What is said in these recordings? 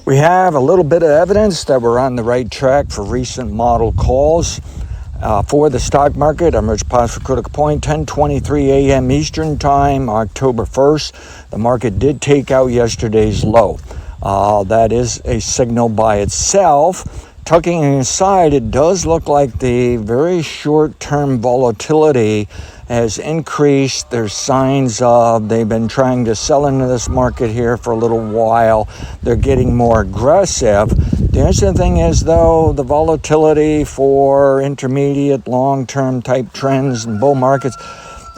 We have a little bit of evidence that we're on the right track for recent model calls for the stock market. I'm Rich Paz for Critical Point, 10:23 a.m. Eastern Time, October 1st. The market did take out yesterday's low. That is a signal by itself. Tucking inside, it does look like the very short-term volatility has increased. There's signs of they've been trying to sell into this market here for a little while. They're getting more aggressive. The interesting thing is, though, the volatility for intermediate, long-term type trends and bull markets,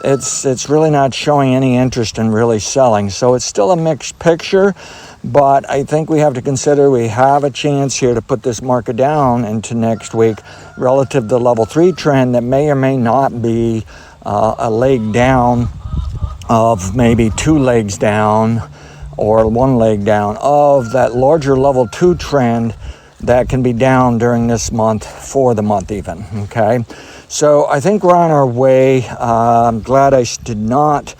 it's really not showing any interest in really selling. So it's still a mixed picture. But I think we have to consider we have a chance here to put this market down into next week relative to the level 3 trend that may or may not be a leg down of maybe 2 legs down or 1 leg down of that larger level 2 trend that can be down during this month for the month even, okay? So I think we're on our way. I'm glad I did not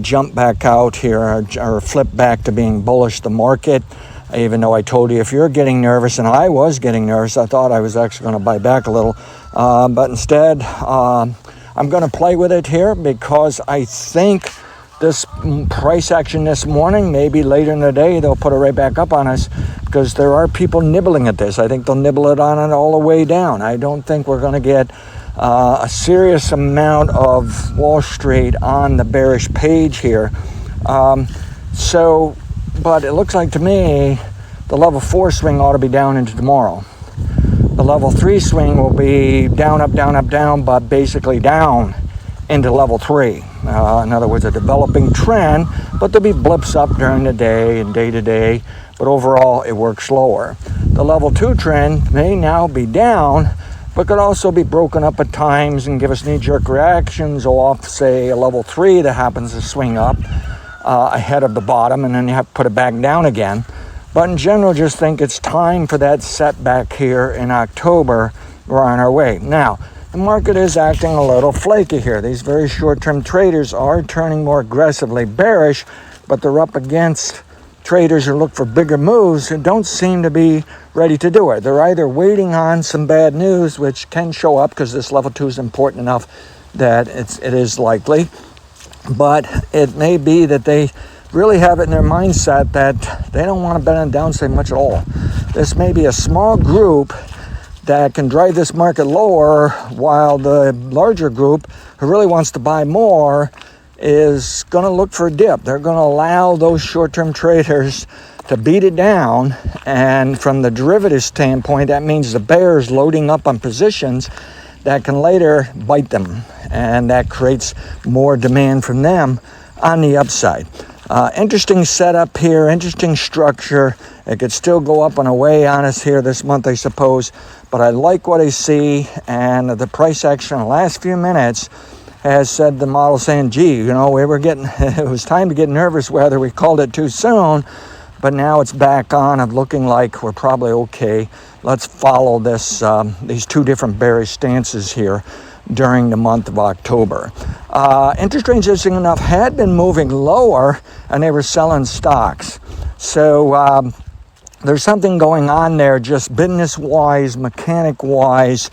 jump back out here or flip back to being bullish the market, even though I told you if you're getting nervous, and I was getting nervous, I thought I was actually going to buy back a little, but instead I'm going to play with it here because I think this price action this morning, maybe later in the day, they'll put it right back up on us because there are people nibbling at this. I think they'll nibble it on it all the way down. I don't think we're going to get a serious amount of Wall Street on the bearish page here. But it looks like to me the level 4 swing ought to be down into tomorrow. The level 3 swing will be down, up, down, up, down, but basically down into level 3. In other words, a developing trend, but there'll be blips up during the day and day to day, but overall it works slower. The level 2 trend may now be down, but could also be broken up at times and give us knee-jerk reactions off, say, a level 3 that happens to swing up ahead of the bottom, and then you have to put it back down again. But in general, just think it's time for that setback here in October. We're on our way. Now, the market is acting a little flaky here. These very short-term traders are turning more aggressively bearish, but they're up against traders who look for bigger moves who don't seem to be ready to do it. They're either waiting on some bad news, which can show up because this level 2 is important enough that it is likely, but it may be that they really have it in their mindset that they don't want to bet on downside much at all. This may be a small group that can drive this market lower, while the larger group who really wants to buy more is going to look for a dip. They're going to allow those short-term traders to beat it down, and from the derivative standpoint, that means the bears loading up on positions that can later bite them, and that creates more demand from them on the upside. Interesting setup here, interesting structure. It could still go up and away on us here this month, I suppose, but I like what I see, and the price action in the last few minutes has said the model saying, gee, we were getting, it was time to get nervous whether we called it too soon, but now it's back on of looking like we're probably okay. Let's follow this, these two different bearish stances here during the month of October. Interest rates, interesting enough, had been moving lower, and they were selling stocks. So there's something going on there, just business-wise, mechanic-wise,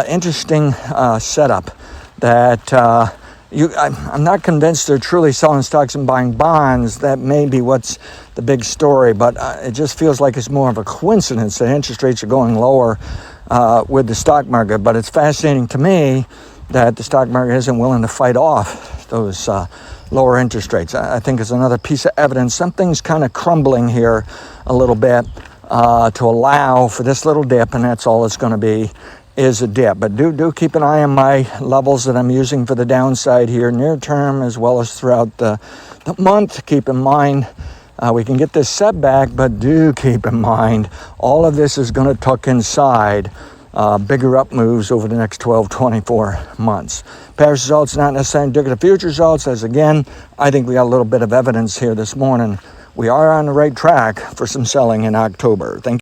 interesting setup. That I'm not convinced they're truly selling stocks and buying bonds. That may be what's the big story, but it just feels like it's more of a coincidence that interest rates are going lower with the stock market. But it's fascinating to me that the stock market isn't willing to fight off those lower interest rates. I think it's another piece of evidence. Something's kind of crumbling here a little bit to allow for this little dip, and that's all it's going to be, is a dip. But do keep an eye on my levels that I'm using for the downside here near term as well as throughout the month. Keep in mind we can get this setback, but do keep in mind all of this is going to tuck inside bigger up moves over the next 12-24 months. Past results not necessarily indicative of future results, as again I think we got a little bit of evidence here this morning. We are on the right track for some selling in October. Thank you.